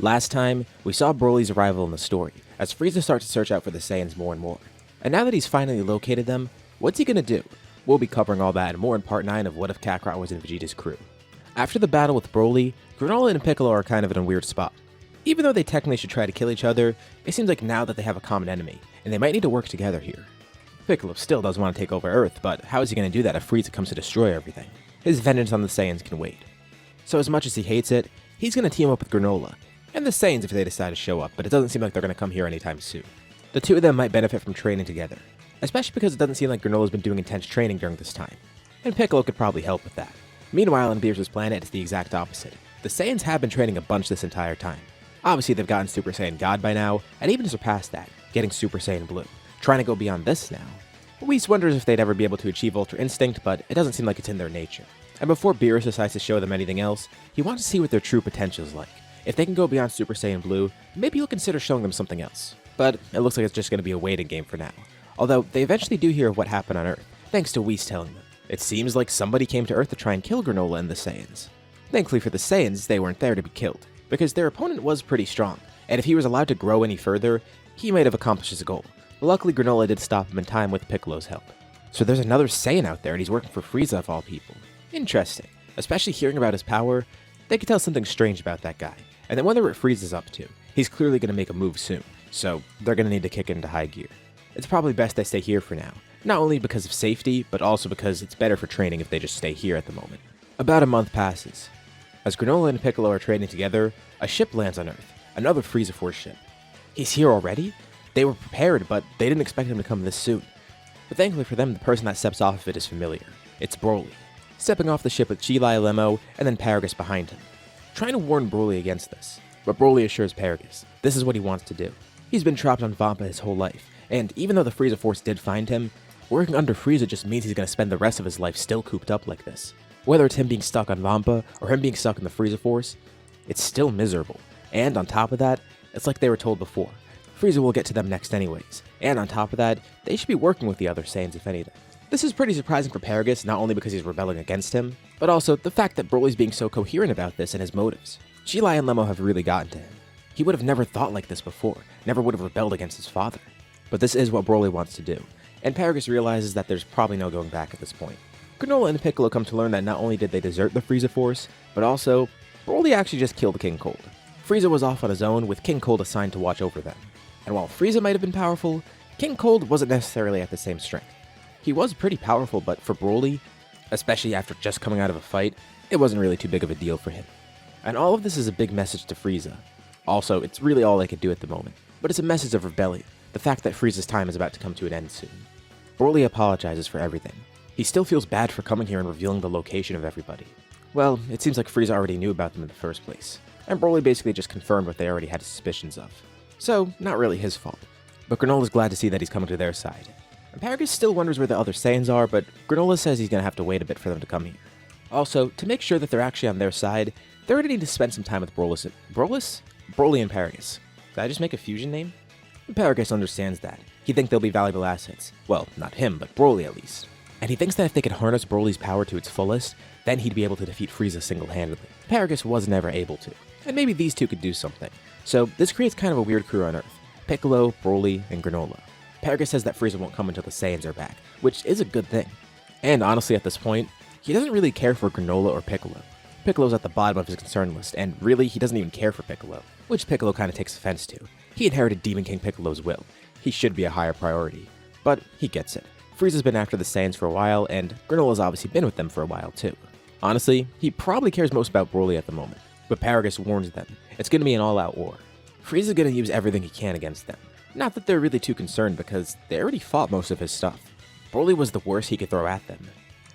Last time, we saw Broly's arrival in the story, as Frieza starts to search out for the Saiyans more and more. And now that he's finally located them, what's he gonna do? We'll be covering all that and more in part 9 of What If Kakarot Was in Vegeta's Crew. After the battle with Broly, Granolah and Piccolo are kind of in a weird spot. Even though they technically should try to kill each other, it seems like now that they have a common enemy, and they might need to work together here. Piccolo still does want to take over Earth, but how is he going to do that if Frieza comes to destroy everything? His vengeance on the Saiyans can wait. So as much as he hates it, he's going to team up with Granolah, and the Saiyans if they decide to show up, but it doesn't seem like they're going to come here anytime soon. The two of them might benefit from training together, especially because it doesn't seem like Granolah's been doing intense training during this time, and Piccolo could probably help with that. Meanwhile, on Beerus' planet, it's the exact opposite. The Saiyans have been training a bunch this entire time. Obviously, they've gotten Super Saiyan God by now, and even surpassed that, getting Super Saiyan Blue. Trying to go beyond this now. Whis wonders if they'd ever be able to achieve Ultra Instinct, but it doesn't seem like it's in their nature. And before Beerus decides to show them anything else, he wants to see what their true potential is like. If they can go beyond Super Saiyan Blue, maybe he'll consider showing them something else. But it looks like it's just going to be a waiting game for now. Although, they eventually do hear of what happened on Earth, thanks to Whis telling them. It seems like somebody came to Earth to try and kill Granolah and the Saiyans. Thankfully for the Saiyans, they weren't there to be killed, because their opponent was pretty strong, and if he was allowed to grow any further, he might have accomplished his goal. Luckily, Granolah did stop him in time with Piccolo's help. So there's another Saiyan out there, and he's working for Frieza of all people. Interesting. Especially hearing about his power, they could tell something strange about that guy. And then wonder what Frieza's up to. He's clearly going to make a move soon, so they're going to need to kick into high gear. It's probably best they stay here for now. Not only because of safety, but also because it's better for training if they just stay here at the moment. About a month passes. As Granolah and Piccolo are training together, a ship lands on Earth, another Frieza Force ship. He's here already? They were prepared, but they didn't expect him to come this soon. But thankfully for them, the person that steps off of it is familiar. It's Broly, stepping off the ship with Chilai Lemo and then Paragus behind him, trying to warn Broly against this. But Broly assures Paragus, this is what he wants to do. He's been trapped on Vampa his whole life, and even though the Frieza Force did find him, working under Frieza just means he's going to spend the rest of his life still cooped up like this. Whether it's him being stuck on Vampa or him being stuck in the Frieza Force, it's still miserable. And on top of that, it's like they were told before. Frieza will get to them next anyways. And on top of that, they should be working with the other Saiyans if anything. This is pretty surprising for Paragus, not only because he's rebelling against him, but also the fact that Broly's being so coherent about this and his motives. Chilai and Lemo have really gotten to him. He would have never thought like this before, never would have rebelled against his father. But this is what Broly wants to do, and Paragus realizes that there's probably no going back at this point. Granolah and Piccolo come to learn that not only did they desert the Frieza Force, but also, Broly actually just killed King Cold. Frieza was off on his own, with King Cold assigned to watch over them. And while Frieza might have been powerful, King Cold wasn't necessarily at the same strength. He was pretty powerful, but for Broly, especially after just coming out of a fight, it wasn't really too big of a deal for him. And all of this is a big message to Frieza. Also, it's really all they could do at the moment, but it's a message of rebellion, the fact that Frieza's time is about to come to an end soon. Broly apologizes for everything. He still feels bad for coming here and revealing the location of everybody. Well, it seems like Frieza already knew about them in the first place, and Broly basically just confirmed what they already had suspicions of. So, not really his fault. But Granolah's glad to see that he's coming to their side. And Paragus still wonders where the other Saiyans are, but Granolah says he's gonna have to wait a bit for them to come here. Also, to make sure that they're actually on their side, they're gonna need to spend some time with Broly and Paragus. Did I just make a fusion name? And Paragus understands that. He thinks they'll be valuable assets. Well, not him, but Broly at least. And he thinks that if they could harness Broly's power to its fullest, then he'd be able to defeat Frieza single-handedly. Paragus was never able to. And maybe these two could do something. So this creates kind of a weird crew on Earth. Piccolo, Broly, and Granolah. Paragus says that Frieza won't come until the Saiyans are back, which is a good thing. And honestly at this point, he doesn't really care for Granolah or Piccolo. Piccolo's at the bottom of his concern list, and really he doesn't even care for Piccolo, which Piccolo kind of takes offense to. He inherited Demon King Piccolo's will. He should be a higher priority. But he gets it. Frieza's been after the Saiyans for a while, and Granolah's obviously been with them for a while too. Honestly, he probably cares most about Broly at the moment, but Paragus warns them, it's going to be an all-out war. Frieza's going to use everything he can against them. Not that they're really too concerned because they already fought most of his stuff. Broly was the worst he could throw at them.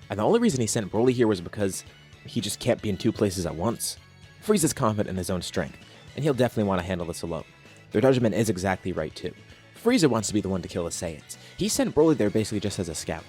And the only reason he sent Broly here was because he just can't be in two places at once. Frieza's confident in his own strength, and he'll definitely want to handle this alone. Their judgment is exactly right too. Frieza wants to be the one to kill the Saiyans. He sent Broly there basically just as a scout.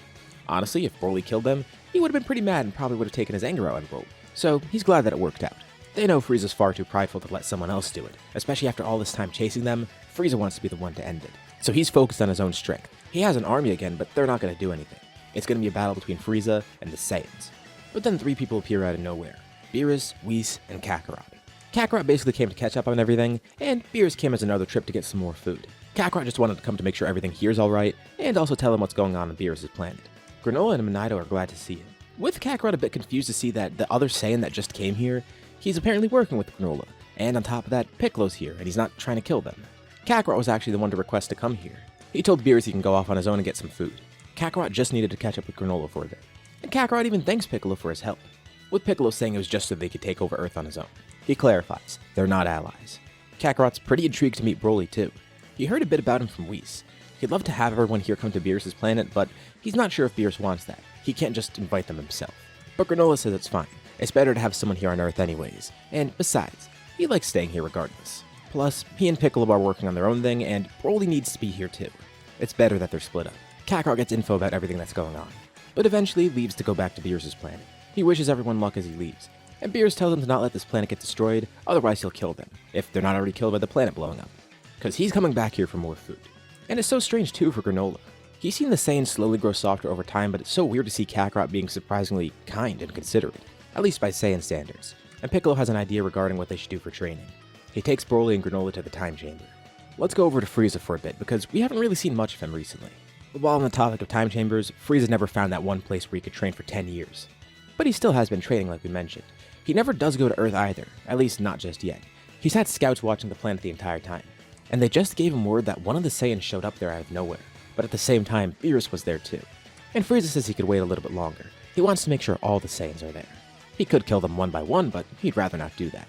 Honestly, if Broly killed them, he would have been pretty mad and probably would have taken his anger out on Broly. So he's glad that it worked out. They know Frieza's far too prideful to let someone else do it. Especially after all this time chasing them, Frieza wants to be the one to end it. So he's focused on his own strength. He has an army again, but they're not going to do anything. It's going to be a battle between Frieza and the Saiyans. But then three people appear out of nowhere. Beerus, Whis, and Kakarot. Kakarot basically came to catch up on everything, and Beerus came as another trip to get some more food. Kakarot just wanted to come to make sure everything here's alright, and also tell him what's going on Beerus' planet. Granolah and Monito are glad to see him. With Kakarot a bit confused to see that the other Saiyan that just came here, he's apparently working with Granolah, and on top of that, Piccolo's here, and he's not trying to kill them. Kakarot was actually the one to request to come here. He told Beerus he can go off on his own and get some food. Kakarot just needed to catch up with Granolah for a bit. And Kakarot even thanks Piccolo for his help, with Piccolo saying it was just so they could take over Earth on his own. He clarifies, they're not allies. Kakarot's pretty intrigued to meet Broly too. He heard a bit about him from Whis. He'd love to have everyone here come to Beerus' planet, but he's not sure if Beerus wants that. He can't just invite them himself. But Granolah says it's fine. It's better to have someone here on Earth anyways. And besides, he likes staying here regardless. Plus, he and Piccolo are working on their own thing, and Broly needs to be here too. It's better that they're split up. Kakarot gets info about everything that's going on, but eventually leaves to go back to Beerus' planet. He wishes everyone luck as he leaves, and Beerus tells him to not let this planet get destroyed, otherwise he'll kill them, if they're not already killed by the planet blowing up. Cause he's coming back here for more food. And it's so strange too for Granolah. He's seen the Saiyans slowly grow softer over time, but it's so weird to see Kakarot being surprisingly kind and considerate, at least by Saiyan standards. And Piccolo has an idea regarding what they should do for training. He takes Broly and Granolah to the time chamber. Let's go over to Frieza for a bit, because we haven't really seen much of him recently. While on the topic of time chambers, Frieza's never found that one place where he could train for 10 years. But he still has been training like we mentioned. He never does go to Earth either, at least not just yet. He's had scouts watching the planet the entire time, and they just gave him word that one of the Saiyans showed up there out of nowhere, but at the same time, Beerus was there too. And Frieza says he could wait a little bit longer. He wants to make sure all the Saiyans are there. He could kill them one by one, but he'd rather not do that.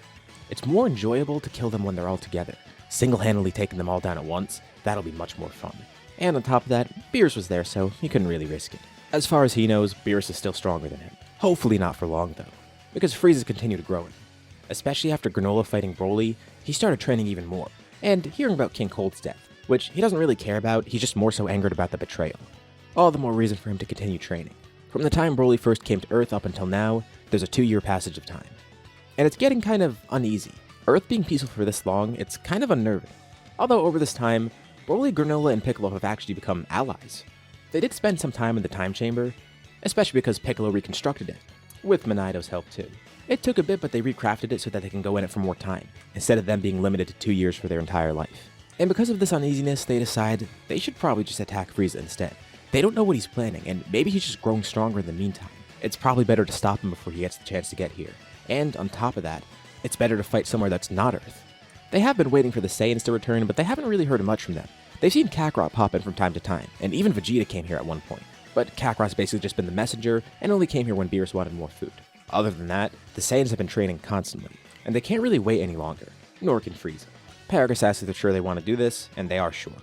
It's more enjoyable to kill them when they're all together. Single-handedly taking them all down at once, that'll be much more fun. And on top of that, Beerus was there, so he couldn't really risk it. As far as he knows, Beerus is still stronger than him. Hopefully not for long though, because Frieza's continued growing. Especially after Granolah fighting Broly, he started training even more, and hearing about King Cold's death, which he doesn't really care about, he's just more so angered about the betrayal. All the more reason for him to continue training. From the time Broly first came to Earth up until now, there's a 2-year passage of time. And it's getting kind of uneasy. Earth being peaceful for this long, it's kind of unnerving. Although over this time, Broly, Granolah, and Piccolo have actually become allies. They did spend some time in the time chamber, especially because Piccolo reconstructed it, with Monito's help too. It took a bit, but they recrafted it so that they can go in it for more time, instead of them being limited to 2 years for their entire life. And because of this uneasiness, they decide they should probably just attack Frieza instead. They don't know what he's planning, and maybe he's just growing stronger in the meantime. It's probably better to stop him before he gets the chance to get here. And on top of that, it's better to fight somewhere that's not Earth. They have been waiting for the Saiyans to return, but they haven't really heard much from them. They've seen Kakarot pop in from time to time, and even Vegeta came here at one point. But Kakarot's basically just been the messenger, and only came here when Beerus wanted more food. Other than that, the Saiyans have been training constantly, and they can't really wait any longer, nor can Frieza. Paragus asks if they're sure they want to do this, and they are sure.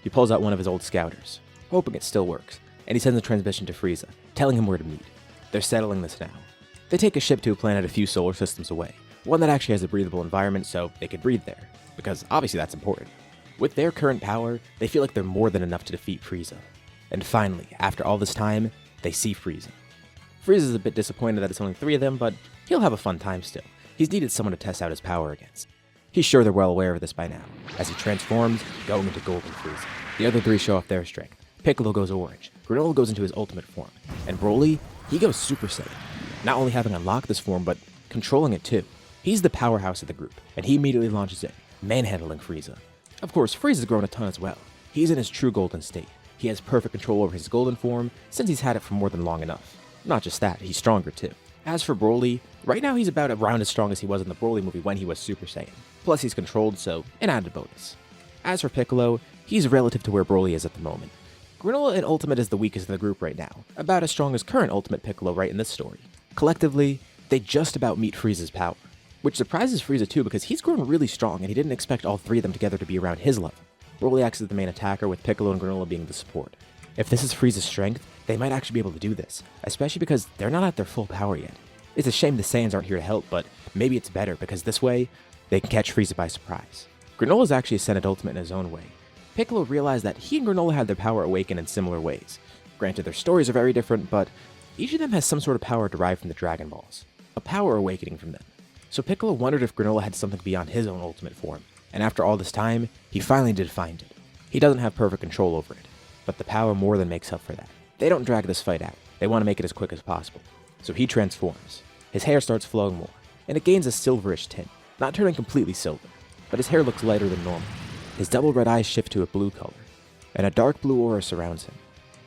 He pulls out one of his old scouters, hoping it still works, and he sends a transmission to Frieza, telling him where to meet. They're settling this now. They take a ship to a planet a few solar systems away, one that actually has a breathable environment so they could breathe there, because obviously that's important. With their current power, they feel like they're more than enough to defeat Frieza. And finally, after all this time, they see Frieza. Frieza's a bit disappointed that it's only 3 of them, but he'll have a fun time still. He's needed someone to test out his power against. He's sure they're well aware of this by now, as he transforms, going into Golden Frieza. The other 3 show off their strength. Piccolo goes orange, Granolah goes into his ultimate form, and Broly, he goes Super Saiyan. Not only having unlocked this form, but controlling it too. He's the powerhouse of the group, and he immediately launches in, manhandling Frieza. Of course, Frieza's grown a ton as well. He's in his true golden state. He has perfect control over his golden form, since he's had it for more than long enough. Not just that, he's stronger too. As for Broly, right now he's about around as strong as he was in the Broly movie when he was Super Saiyan. Plus he's controlled, so an added bonus. As for Piccolo, he's relative to where Broly is at the moment. Granolah in Ultimate is the weakest in the group right now, about as strong as current Ultimate Piccolo right in this story. Collectively, they just about meet Frieza's power, which surprises Frieza too because he's grown really strong and he didn't expect all 3 of them together to be around his level. Broly acts as the main attacker with Piccolo and Granolah being the support. If this is Frieza's strength, they might actually be able to do this, especially because they're not at their full power yet. It's a shame the Saiyans aren't here to help, but maybe it's better because this way, they can catch Frieza by surprise. Granolah's actually ascended Ultimate in his own way. Piccolo realized that he and Granolah had their power awakened in similar ways. Granted, their stories are very different, but each of them has some sort of power derived from the Dragon Balls. A power awakening from them. So Piccolo wondered if Granolah had something beyond his own ultimate form, and after all this time, he finally did find it. He doesn't have perfect control over it, but the power more than makes up for that. They don't drag this fight out, they want to make it as quick as possible. So he transforms. His hair starts flowing more, and it gains a silverish tint. not turning completely silver, but his hair looks lighter than normal. His double red eyes shift to a blue color, and a dark blue aura surrounds him.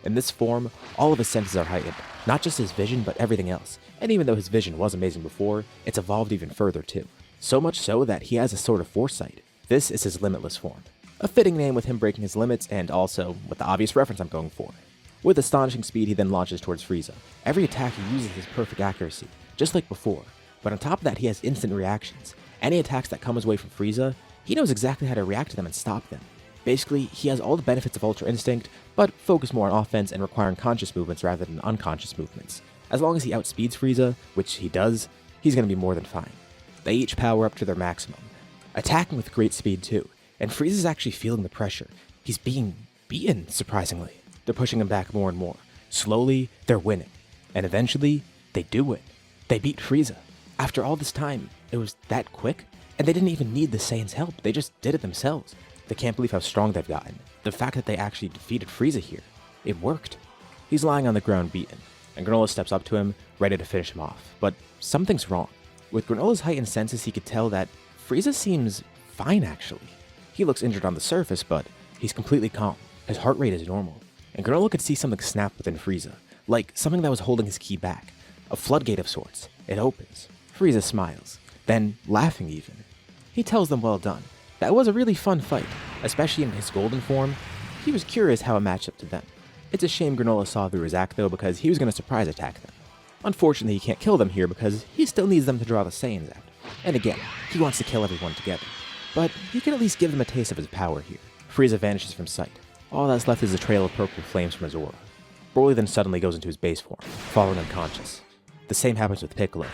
In this form, all of his senses are heightened, not just his vision, but everything else. And even though his vision was amazing before, it's evolved even further too. So much so that he has a sort of foresight. This is his limitless form. A fitting name with him breaking his limits, and also with the obvious reference I'm going for. With astonishing speed, he then launches towards Frieza. Every attack he uses is perfect accuracy, just like before. But on top of that, he has instant reactions. Any attacks that come his way from Frieza, he knows exactly how to react to them and stop them. Basically, he has all the benefits of Ultra Instinct, but focus more on offense and requiring conscious movements rather than unconscious movements. As long as he outspeeds Frieza, which he does, he's going to be more than fine. They each power up to their maximum, attacking with great speed too, and Frieza's actually feeling the pressure. He's being beaten, surprisingly. They're pushing him back more and more. Slowly, they're winning, and eventually, they do win. They beat Frieza. After all this time, it was that quick, and they didn't even need the Saiyans' help, they just did it themselves. They can't believe how strong they've gotten. The fact that they actually defeated Frieza here, it worked. He's lying on the ground beaten, and Granolah steps up to him, ready to finish him off. But something's wrong. With Granolah's heightened senses, he could tell that Frieza seems fine actually. He looks injured on the surface, but he's completely calm. His heart rate is normal. And Granolah could see something snap within Frieza, like something that was holding his ki back. A floodgate of sorts. It opens. Frieza smiles, then laughing even. He tells them well done. That was a really fun fight, especially in his golden form. He was curious how it matched up to them. It's a shame Granolah saw through his act though, because he was going to surprise attack them. Unfortunately, he can't kill them here because he still needs them to draw the Saiyans out. And again, he wants to kill everyone together. But he can at least give them a taste of his power here. Frieza vanishes from sight. All that's left is a trail of purple flames from his aura. Broly then suddenly goes into his base form, falling unconscious. The same happens with Piccolo.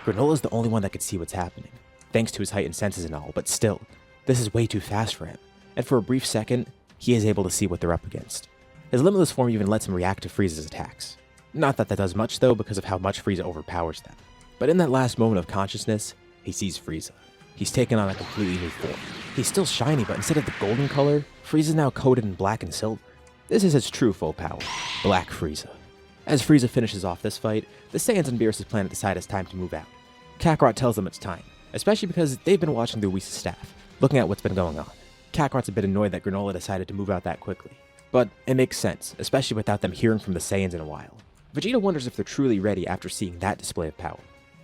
Granolah is the only one that could see what's happening, thanks to his heightened senses and all, but still, this is way too fast for him. And for a brief second, he is able to see what they're up against. His limitless form even lets him react to Frieza's attacks. Not that that does much though, because of how much Frieza overpowers them. But in that last moment of consciousness, he sees Frieza. He's taken on a completely new form. He's still shiny, but instead of the golden color, Frieza's now coated in black and silver. This is his true full power, Black Frieza. As Frieza finishes off this fight, the Saiyans on Beerus' planet decide it's time to move out. Kakarot tells them it's time, especially because they've been watching the Whis' staff, looking at what's been going on. Kakarot's a bit annoyed that Granolah decided to move out that quickly. But it makes sense, especially without them hearing from the Saiyans in a while. Vegeta wonders if they're truly ready after seeing that display of power.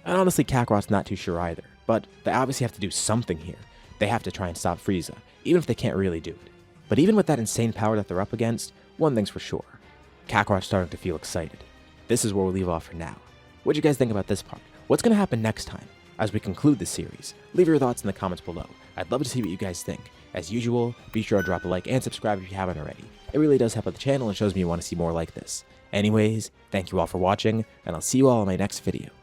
And honestly, Kakarot's not too sure either, but they obviously have to do something here. They have to try and stop Frieza, even if they can't really do it. But even with that insane power that they're up against, one thing's for sure. Kakarot's starting to feel excited. This is where we'll leave off for now. What do you guys think about this part? What's going to happen next time? As we conclude this series, leave your thoughts in the comments below. I'd love to see what you guys think. As usual, be sure to drop a like and subscribe if you haven't already. It really does help out the channel and shows me you want to see more like this. Anyways, thank you all for watching, and I'll see you all in my next video.